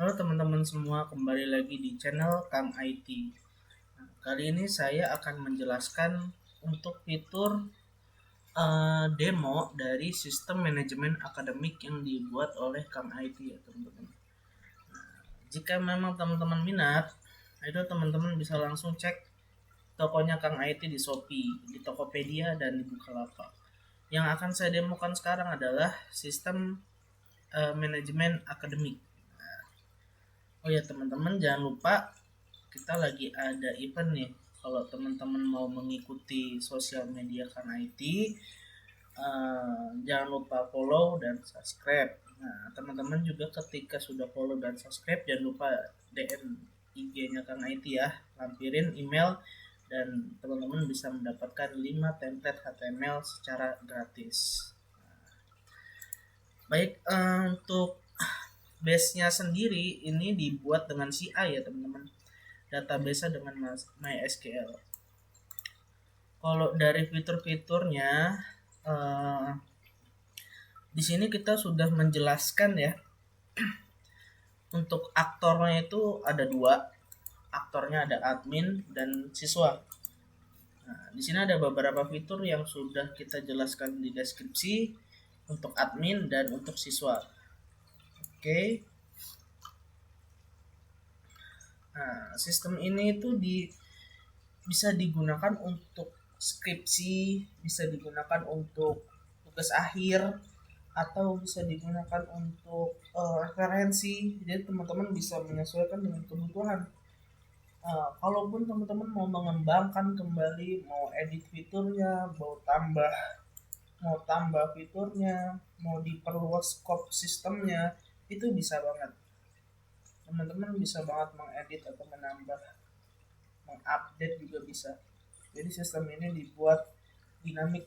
Halo teman-teman semua, kembali lagi di channel Kang IT. Nah, kali ini saya akan menjelaskan untuk fitur demo dari sistem manajemen akademik yang dibuat oleh Kang IT ya teman-teman. Jika memang teman-teman minat, itu teman-teman bisa langsung cek tokonya Kang IT di Shopee, di Tokopedia, dan di Bukalapak. Yang akan saya demokan sekarang adalah sistem manajemen akademik. Oh ya teman-teman, jangan lupa kita lagi ada event nih. Kalau teman-teman mau mengikuti sosial media Kang IT, jangan lupa follow dan subscribe. Nah, teman-teman juga ketika sudah follow dan subscribe, jangan lupa DM IG-nya Kang IT ya, lampirin email dan teman-teman bisa mendapatkan 5 template HTML secara gratis. Baik, untuk base-nya sendiri ini dibuat dengan CI ya teman-teman. Database dengan MySQL. Kalau dari fitur-fiturnya, di sini kita sudah menjelaskan ya. Untuk aktornya itu ada dua. Aktornya ada admin dan siswa. Nah, di sini ada beberapa fitur yang sudah kita jelaskan di deskripsi untuk admin dan untuk siswa. Oke. Nah, sistem ini itu bisa digunakan untuk skripsi, bisa digunakan untuk tugas akhir, atau bisa digunakan untuk referensi. Jadi teman-teman bisa menyesuaikan dengan kebutuhan. Kalaupun teman-teman mau mengembangkan kembali, mau edit fiturnya, mau tambah fiturnya, mau diperluas scope sistemnya, itu bisa banget. Teman-teman bisa banget mengedit atau menambah, mengupdate juga bisa. Jadi sistem ini dibuat dinamik,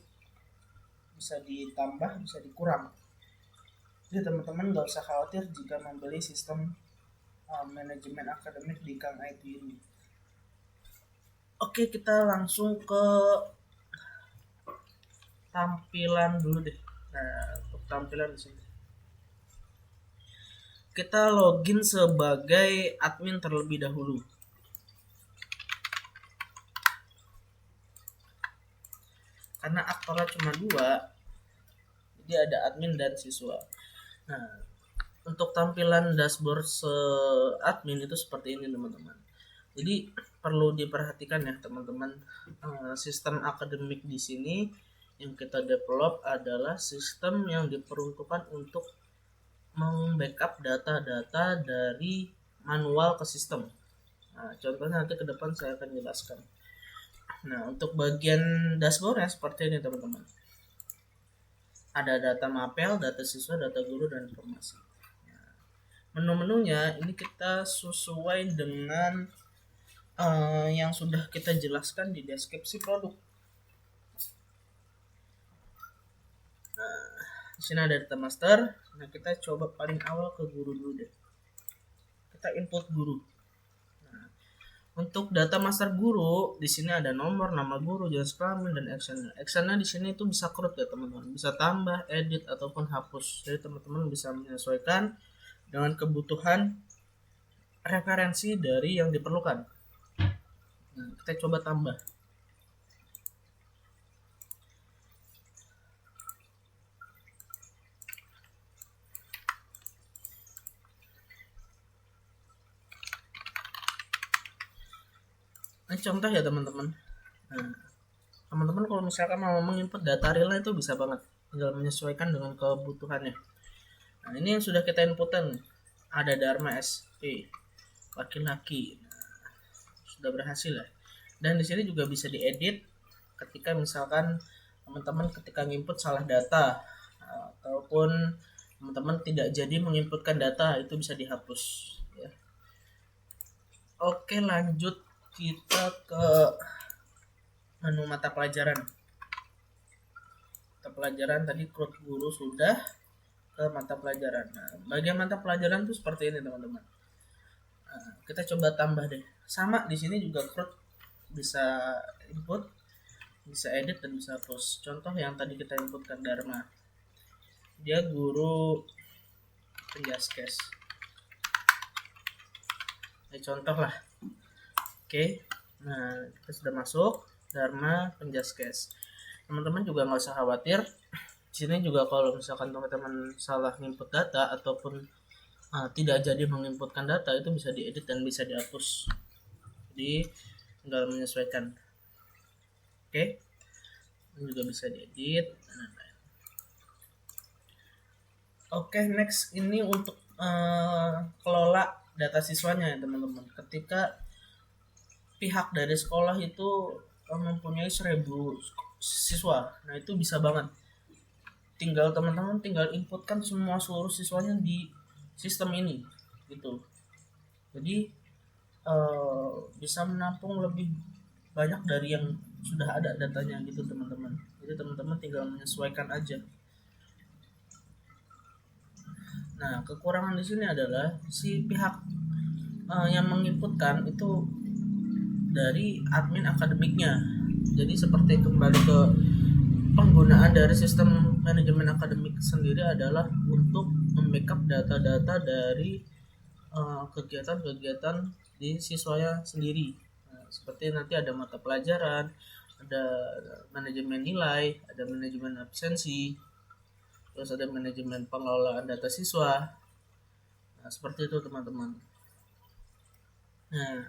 bisa ditambah, bisa dikurang. Jadi teman-teman nggak usah khawatir jika membeli sistem manajemen akademik di Kang IT ini. Oke, kita langsung ke tampilan dulu deh. Nah, untuk tampilan di sini kita login sebagai admin terlebih dahulu. Karena aktornya cuma dua, jadi ada admin dan siswa. Nah, untuk tampilan dashboard admin itu seperti ini teman-teman. Jadi perlu diperhatikan ya teman-teman, sistem akademik di sini yang kita develop adalah sistem yang diperuntukkan untuk membackup data-data dari manual ke sistem. Nah, contohnya nanti ke depan saya akan jelaskan. Nah, untuk bagian dashboardnya seperti ini teman-teman. Ada data mapel, data siswa, data guru, dan informasi. Nah, menu-menunya ini kita sesuai dengan yang sudah kita jelaskan di deskripsi produk. Nah, di sini ada data master. Nah, kita coba paling awal ke guru dulu deh. Kita input guru. Nah, untuk data master guru di sini ada nomor, nama guru, jenis kelamin, dan actionnya. Actionnya di sini itu bisa crop ya teman-teman, bisa tambah, edit ataupun hapus. Jadi teman-teman bisa menyesuaikan dengan kebutuhan referensi dari yang diperlukan. Nah, kita coba tambah. Ini contoh ya teman-teman. Nah, teman-teman kalau misalkan mau menginput data realnya itu bisa banget, tinggal menyesuaikan dengan kebutuhannya. Nah, ini yang sudah kita inputkan, ada Dharma SP laki-laki. Nah, sudah berhasil ya. Dan di sini juga bisa diedit ketika misalkan teman-teman ketika menginput salah data, ataupun teman-teman tidak jadi menginputkan data, itu bisa dihapus ya. Oke, lanjut kita ke menu mata pelajaran. Mata pelajaran tadi CRUD guru sudah, ke mata pelajaran. Nah, bagian mata pelajaran tuh seperti ini teman-teman. Nah, kita coba tambah deh. Sama di sini juga CRUD bisa input, bisa edit, dan bisa hapus. Contoh yang tadi kita inputkan Dharma, dia guru penjaskes. Ini contoh lah. Oke, nah kita sudah masuk Dharma Penjaskes. Teman-teman juga nggak usah khawatir. Di sini juga kalau misalkan teman-teman salah input data ataupun tidak jadi menginputkan data, itu bisa diedit dan bisa dihapus. Jadi tinggal menyesuaikan. Oke, ini juga bisa diedit. Oke, next ini untuk kelola data siswanya ya teman-teman. Ketika pihak dari sekolah itu mempunyai 1000 siswa, nah itu bisa banget. Tinggal teman-teman tinggal inputkan semua seluruh siswanya di sistem ini, gitu. Jadi bisa menampung lebih banyak dari yang sudah ada datanya gitu teman-teman. Jadi teman-teman tinggal menyesuaikan aja. Nah, kekurangan di sini adalah si pihak yang menginputkan itu dari admin akademiknya. Jadi seperti kembali ke penggunaan dari sistem manajemen akademik sendiri adalah untuk membackup data-data dari kegiatan-kegiatan di siswanya sendiri. Nah, seperti nanti ada mata pelajaran, ada manajemen nilai, ada manajemen absensi, terus ada manajemen pengelolaan data siswa. Nah, seperti itu teman-teman. Nah,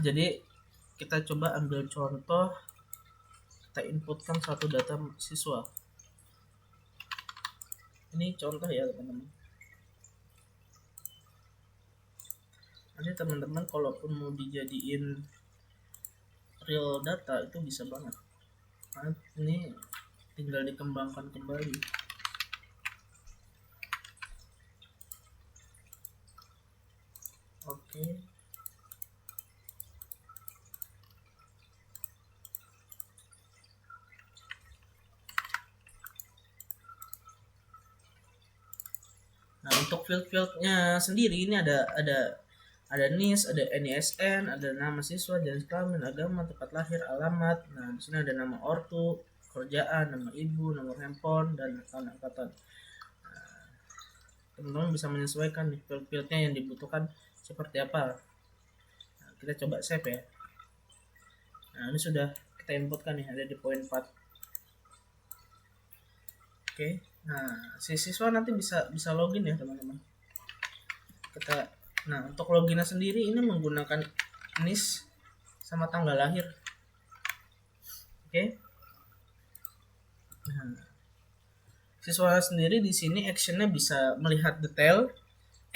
jadi kita coba ambil contoh, kita inputkan satu data siswa. Ini contoh ya teman-teman. Nanti teman-teman kalaupun mau dijadiin real data itu bisa banget. Nah, ini tinggal dikembangkan kembali. Oke. Nah, untuk field-fieldnya sendiri ini ada NIS, ada NISN, ada nama siswa, jenis kelamin, agama, tempat lahir, alamat. Nah, di sini ada nama ortu, kerjaan, nama ibu, nomor handphone, dan tahun angkatan. Nah, teman-teman bisa menyesuaikan nih field-fieldnya yang dibutuhkan seperti apa. Nah, kita coba save ya. Nah, ini sudah kita inputkan nih, ada di poin 4. Oke. Nah, si siswa nanti bisa login ya teman-teman. Nah, untuk loginnya sendiri ini menggunakan NIS sama tanggal lahir. Oke. Nah, siswa sendiri di sini actionnya bisa melihat detail,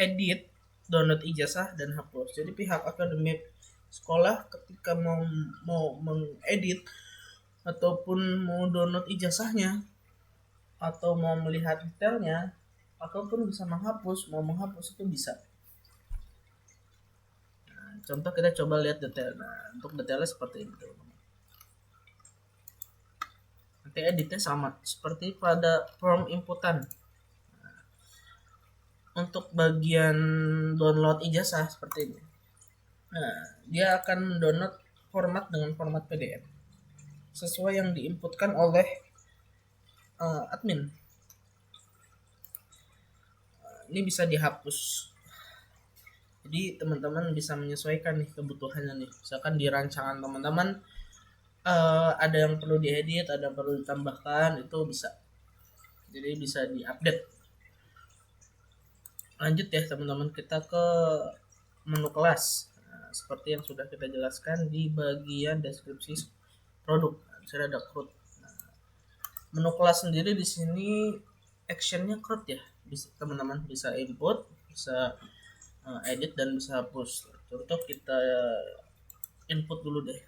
edit, download ijazah, dan hapus. Jadi pihak akademik sekolah ketika mau mengedit ataupun mau download ijazahnya atau mau melihat detailnya ataupun bisa menghapus, mau menghapus itu bisa. Nah, contoh kita coba lihat detail. Nah, untuk detailnya seperti ini. Nanti editnya sama seperti pada form inputan. Nah, untuk bagian download ijazah seperti ini. Nah, dia akan mendownload format dengan format PDF sesuai yang diinputkan oleh admin. Ini bisa dihapus. Jadi teman-teman bisa menyesuaikan nih kebutuhannya nih. Misalkan di rancangan teman-teman ada yang perlu diedit, ada yang perlu ditambahkan, itu bisa. Jadi bisa diupdate. Lanjut ya teman-teman, kita ke menu kelas. Nah, seperti yang sudah kita jelaskan di bagian deskripsi produk. Nah, saya ada CRUD. Nah, menu kelas sendiri di sini actionnya CRUD ya. Teman-teman bisa input, bisa edit dan bisa hapus. Contoh kita input dulu deh.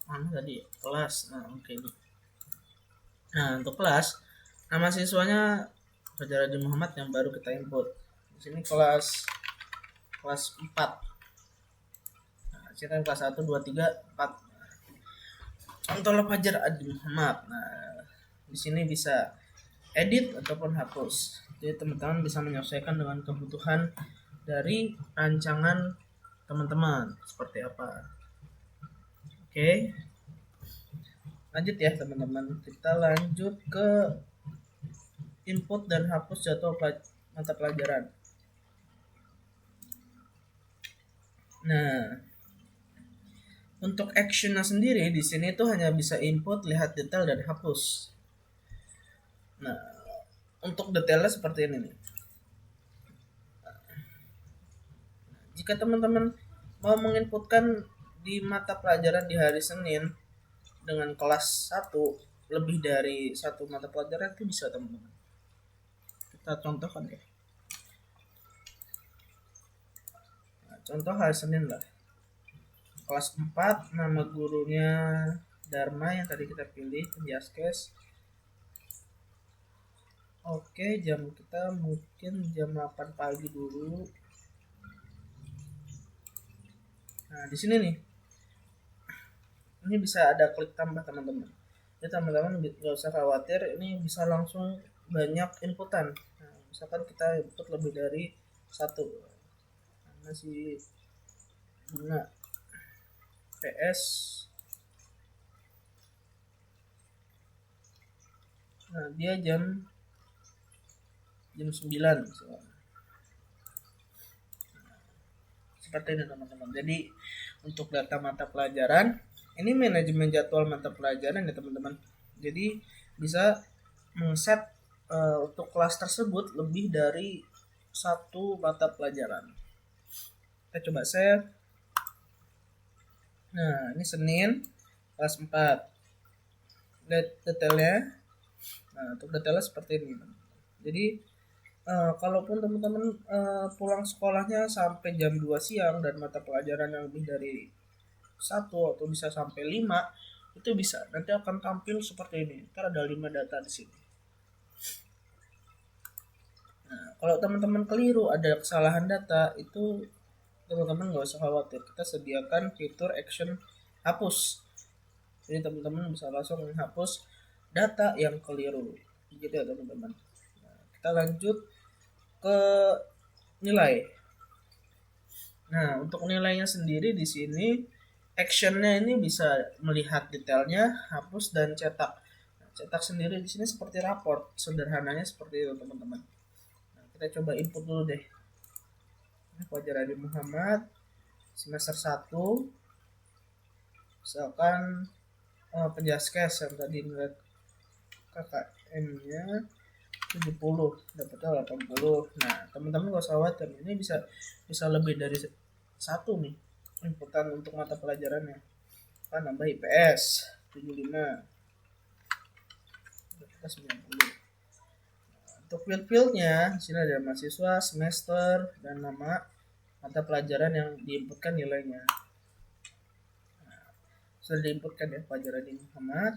Mana tadi kelas. Nah, oke nih. Nah, untuk kelas nama siswanya Fajar Adi Muhammad yang baru kita input. Di sini kelas 4. Nah, kita kelas 1 2 3 4. Contohnya Fajar Adi Muhammad. Nah, di sini bisa edit ataupun hapus. Jadi teman-teman bisa menyesuaikan dengan kebutuhan dari rancangan teman-teman seperti apa. Oke, lanjut ya teman-teman, kita lanjut ke input dan hapus jadwal mata pelajaran. Nah, untuk actionnya sendiri di sini tuh hanya bisa input, lihat detail, dan hapus. Nah, untuk detailnya seperti ini nih. Jika teman-teman mau menginputkan di mata pelajaran di hari Senin dengan kelas 1 lebih dari satu mata pelajaran itu bisa teman-teman. Kita contohkan ya. Nah, contoh hari Senin lah. Kelas 4 nama gurunya Dharma yang tadi kita pilih, Penjaskes. Oke, jam kita mungkin jam 8 pagi dulu. Nah, di sini nih. Ini bisa ada klik tambah teman-teman. Jadi teman-teman nggak usah khawatir, ini bisa langsung banyak inputan. Nah, misalkan kita input lebih dari satu. Masih bunga PS. Nah, dia jam 9 seperti ini teman-teman. Jadi untuk data mata pelajaran ini manajemen jadwal mata pelajaran ya teman-teman. Jadi bisa mengset untuk kelas tersebut lebih dari satu mata pelajaran. Kita coba save. Nah, ini Senin kelas 4. Lihat detailnya. Nah, untuk detailnya seperti ini. Jadi kalaupun teman-teman pulang sekolahnya sampai jam 2 siang dan mata pelajaran yang lebih dari 1 atau bisa sampai 5, itu bisa. Nanti akan tampil seperti ini. Ntar ada 5 data di sini. Nah, kalau teman-teman keliru ada kesalahan data, itu teman-teman nggak usah khawatir. Kita sediakan fitur action hapus. Jadi teman-teman bisa langsung menghapus data yang keliru. Gitu ya teman-teman. Nah, kita lanjut ke nilai. Nah, untuk nilainya sendiri di sini actionnya ini bisa melihat detailnya, hapus dan cetak. Nah, cetak sendiri di sini seperti raport, sederhananya seperti itu teman-teman. Nah, kita coba input dulu deh. Ini Fajar Adi Muhammad semester 1. Misalkan Penjaskes yang tadi ngeliat KKM-nya 70, dapatnya 80. Nah, teman-teman gak usah khawatir, ini bisa lebih dari satu nih inputan untuk mata pelajarannya. Kan nambah IPS 75, dapatnya 90. Untuk field-fieldnya di sini ada mahasiswa, semester, dan nama mata pelajaran yang diinputkan nilainya. Nah, sudah diinputkan ya Fajar Adi Muhammad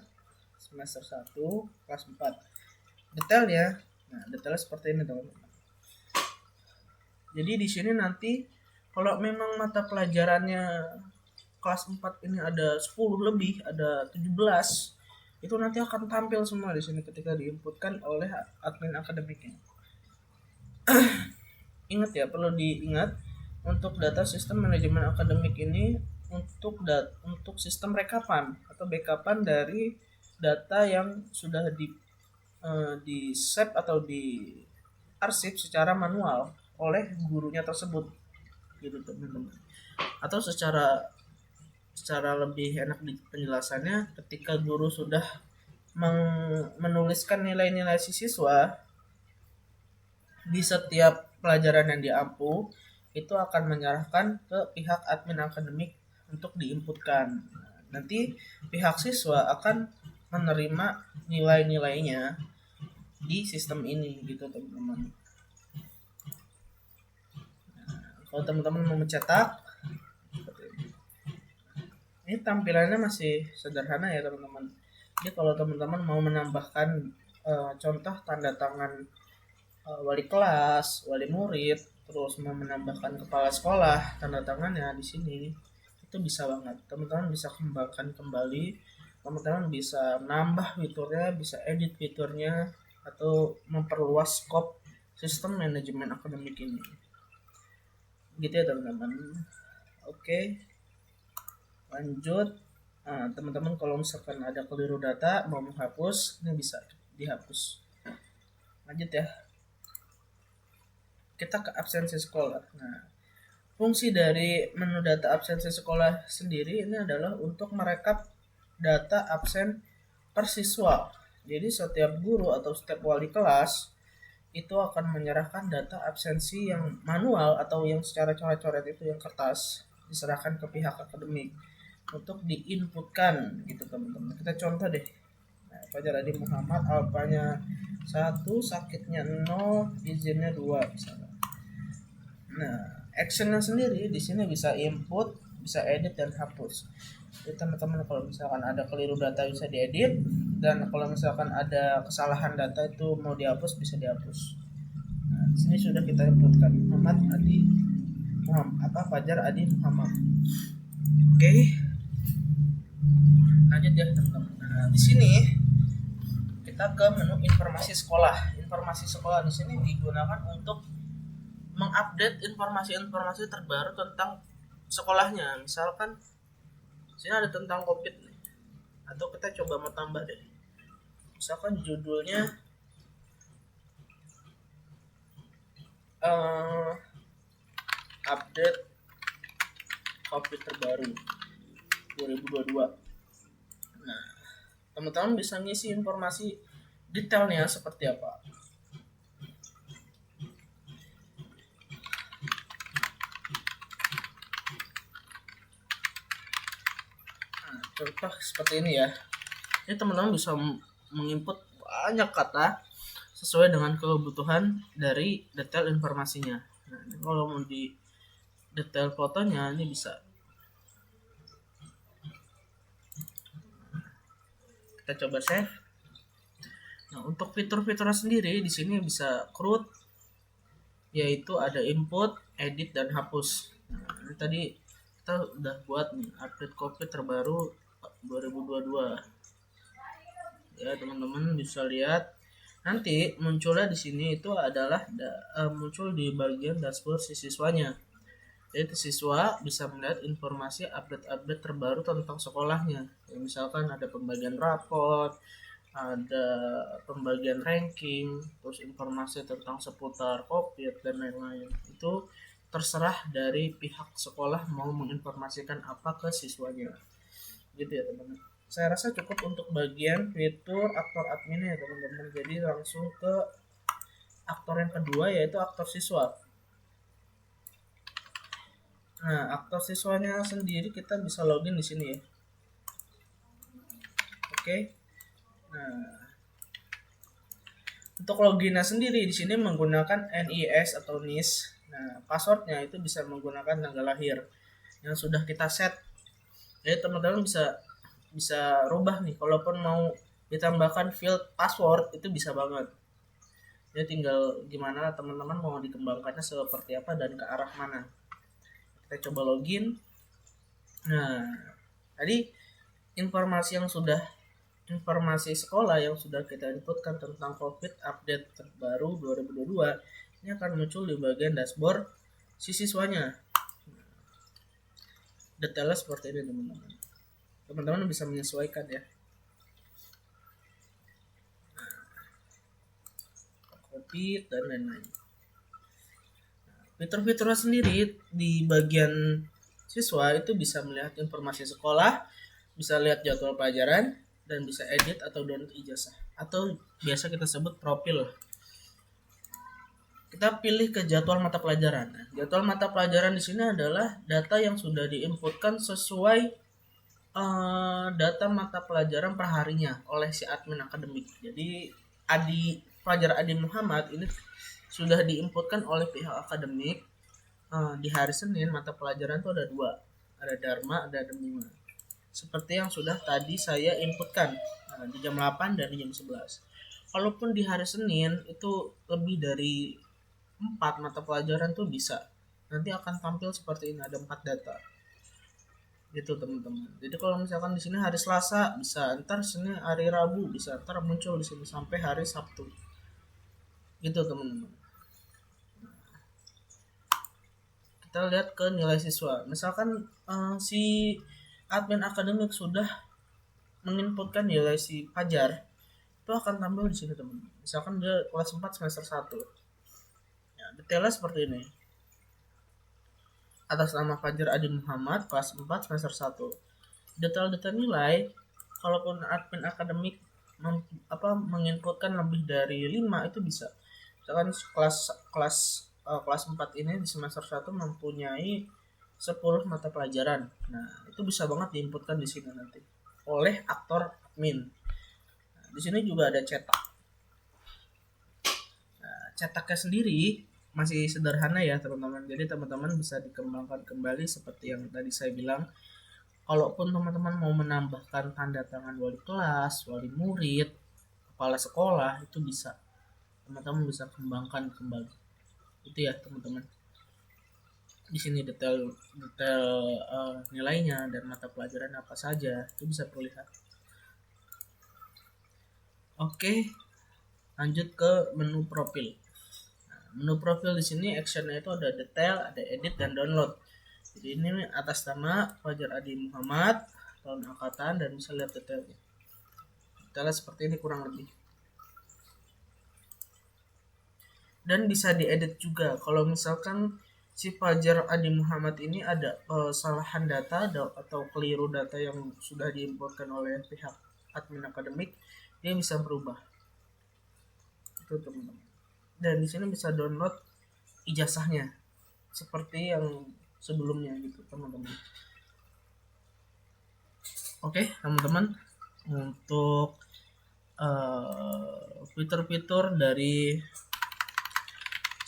semester 1 kelas 4. Detailnya, nah detailnya seperti ini teman-teman. Jadi di sini nanti kalau memang mata pelajarannya kelas 4 ini ada 10 lebih, ada 17, itu nanti akan tampil semua di sini ketika diinputkan oleh admin akademiknya. Ingat ya, perlu diingat untuk data sistem manajemen akademik ini untuk sistem rekapan atau backupan dari data yang sudah di save atau di arsip secara manual oleh gurunya tersebut gitu teman-teman. Atau secara lebih enak di penjelasannya, ketika guru sudah menuliskan nilai-nilai siswa di setiap pelajaran yang diampu, itu akan menyerahkan ke pihak admin akademik untuk diinputkan. Nanti pihak siswa akan menerima nilai-nilainya di sistem ini gitu teman-teman. Nah, kalau teman-teman mau mencetak, ini tampilannya masih sederhana ya teman-teman. Jadi kalau teman-teman mau menambahkan contoh tanda tangan wali kelas, wali murid, terus mau menambahkan kepala sekolah tanda tangannya di sini, itu bisa banget. Teman-teman bisa kembangkan kembali, teman-teman bisa nambah fiturnya, bisa edit fiturnya, atau memperluas skop sistem manajemen akademik ini. Gitu ya teman-teman. Oke, lanjut. Nah, teman-teman kalau misalkan ada keliru data mau menghapus, ini bisa dihapus. Lanjut ya, kita ke absensi sekolah. Nah, fungsi dari menu data absensi sekolah sendiri ini adalah untuk merekap data absen per siswa. Jadi setiap guru atau setiap wali kelas itu akan menyerahkan data absensi yang manual atau yang secara coret-coret itu yang kertas, diserahkan ke pihak akademik untuk diinputkan gitu teman-teman. Kita contoh deh. Nah, Fajar Adi Muhammad alpanya 1, sakitnya 0, izinnya 2 misalnya. Nah, actionnya sendiri di sini bisa input, bisa edit dan hapus. Jadi teman-teman kalau misalkan ada keliru data bisa diedit, dan kalau misalkan ada kesalahan data itu mau dihapus bisa dihapus. Nah, di sini sudah kita inputkan Muhammad Adi Fajar Adi Muhammad. Oke. Lanjut ya teman-teman. Nah, di sini kita ke menu informasi sekolah. Informasi sekolah di sini digunakan untuk mengupdate informasi-informasi terbaru tentang sekolahnya. Misalkan sini ada tentang COVID nih. Atau kita coba mau tambah deh. Misalkan judulnya update COVID terbaru 2022. Nah, teman-teman bisa ngisi informasi detailnya seperti apa. Nah, contoh seperti ini ya. Ini teman-teman bisa menginput banyak kata sesuai dengan kebutuhan dari detail informasinya. Nah, kalau mau di detail fotonya ini bisa. Kita coba save. Nah, untuk fitur-fiturnya sendiri di sini bisa CRUD, yaitu ada input, edit dan hapus. Nah, ini tadi kita udah buat nih update COVID terbaru 2022. Ya, teman-teman bisa lihat. Nanti munculnya di sini itu adalah muncul di bagian dashboard si siswanya. Jadi siswa bisa melihat informasi update-update terbaru tentang sekolahnya. Ya, misalkan ada pembagian raport, ada pembagian ranking, terus informasi tentang seputar COVID dan lain-lain. Itu terserah dari pihak sekolah mau menginformasikan apa ke siswanya. Gitu ya teman-teman. Saya rasa cukup untuk bagian fitur aktor adminnya ya teman-teman. Jadi langsung ke aktor yang kedua yaitu aktor siswa. Nah, aktor siswanya sendiri kita bisa login di sini ya. Oke. Nah, untuk loginnya sendiri di sini menggunakan NIS atau NIS. Nah, passwordnya itu bisa menggunakan tanggal lahir yang sudah kita set. Jadi teman-teman bisa rubah nih. Kalaupun mau ditambahkan field password itu bisa banget. Jadi tinggal gimana teman-teman mau dikembangkannya seperti apa dan ke arah mana. Kita coba login. Nah, tadi informasi sekolah yang sudah kita inputkan tentang COVID update terbaru 2022 ini akan muncul di bagian dashboard si siswanya. Detailnya seperti ini teman-teman. Teman-teman bisa menyesuaikan ya. COVID dan lain-lain. Fitur-fiturnya sendiri di bagian siswa itu bisa melihat informasi sekolah, bisa lihat jadwal pelajaran, dan bisa edit atau download ijazah. Atau biasa kita sebut profil. Kita pilih ke jadwal mata pelajaran. Jadwal mata pelajaran di sini adalah data yang sudah diinputkan sesuai data mata pelajaran per harinya oleh si admin akademik. Jadi Fajar Adi Muhammad ini sudah diinputkan oleh pihak akademik. Di hari Senin mata pelajaran itu ada 2, ada Dharma, ada Demima. Seperti yang sudah tadi saya inputkan di jam 8 dan di jam 11. Kalaupun di hari Senin itu lebih dari 4 mata pelajaran tuh bisa. Nanti akan tampil seperti ini, ada 4 data. Gitu teman-teman. Jadi kalau misalkan di sini hari Selasa bisa, ntar Senin hari Rabu bisa, ntar muncul di sini sampai hari Sabtu. Gitu teman-teman. kita lihat ke nilai siswa. Misalkan si admin akademik sudah menginputkan nilai si Fajar, itu akan tampil di sini teman. Misalkan dia kelas 4 semester 1. Ya, detailnya seperti ini. Atas nama Fajar Adi Muhammad, kelas 4 semester 1. Detail-detail nilai, kalaupun admin akademik menginputkan lebih dari 5 itu bisa. Misalkan kelas 4 ini di semester 1 mempunyai 10 mata pelajaran. Nah, itu bisa banget diinputkan di sini nanti oleh aktor admin. Nah, di sini juga ada cetak. Nah, cetaknya sendiri masih sederhana ya teman-teman. Jadi teman-teman bisa dikembangkan kembali seperti yang tadi saya bilang. Kalaupun teman-teman mau menambahkan tanda tangan wali kelas, wali murid, kepala sekolah, itu bisa. Teman-teman bisa kembangkan kembali. Itu ya teman-teman. Di sini detail nilainya dan mata pelajaran apa saja itu bisa terlihat. Oke, lanjut ke menu profil. Nah, menu profil di sini actionnya itu ada detail, ada edit dan download. Jadi ini atas nama Fajar Adi Muhammad, tahun angkatan, dan bisa lihat detailnya. Detailnya seperti ini kurang lebih. Dan bisa diedit juga kalau misalkan si Fajar Adi Muhammad ini ada kesalahan data atau keliru data yang sudah diinputkan oleh pihak admin akademik, dia bisa berubah. Itu teman-teman. Dan di sini bisa download ijazahnya seperti yang sebelumnya gitu teman-teman. Oke teman-teman, untuk fitur-fitur dari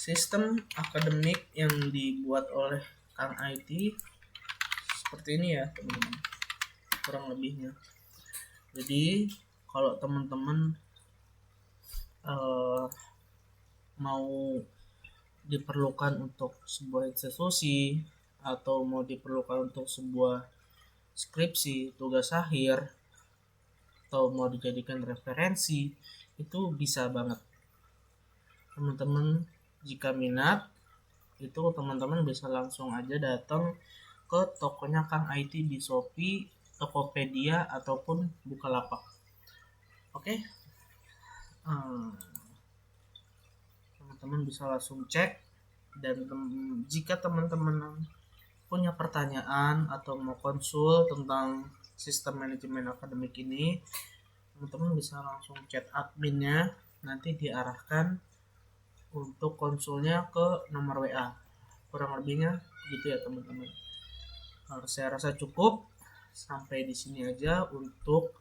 sistem akademik yang dibuat oleh Kang IT seperti ini ya teman-teman, kurang lebihnya. Jadi kalau teman-teman mau diperlukan untuk sebuah institusi atau mau diperlukan untuk sebuah skripsi, tugas akhir, atau mau dijadikan referensi, itu bisa banget teman-teman. Jika minat, itu teman-teman bisa langsung aja datang ke tokonya Kang IT di Shopee, Tokopedia, ataupun Bukalapak. Oke, teman-teman bisa langsung cek. Dan jika teman-teman punya pertanyaan atau mau konsul tentang sistem manajemen akademik ini, teman-teman bisa langsung chat adminnya, nanti diarahkan untuk konsulnya ke nomor WA. Kurang lebihnya gitu ya teman-teman. Saya rasa cukup sampai di sini aja untuk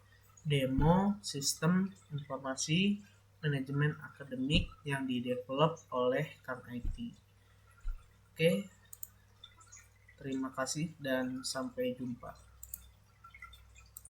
demo sistem informasi manajemen akademik yang didevelop oleh Kang IT. Oke, terima kasih dan sampai jumpa.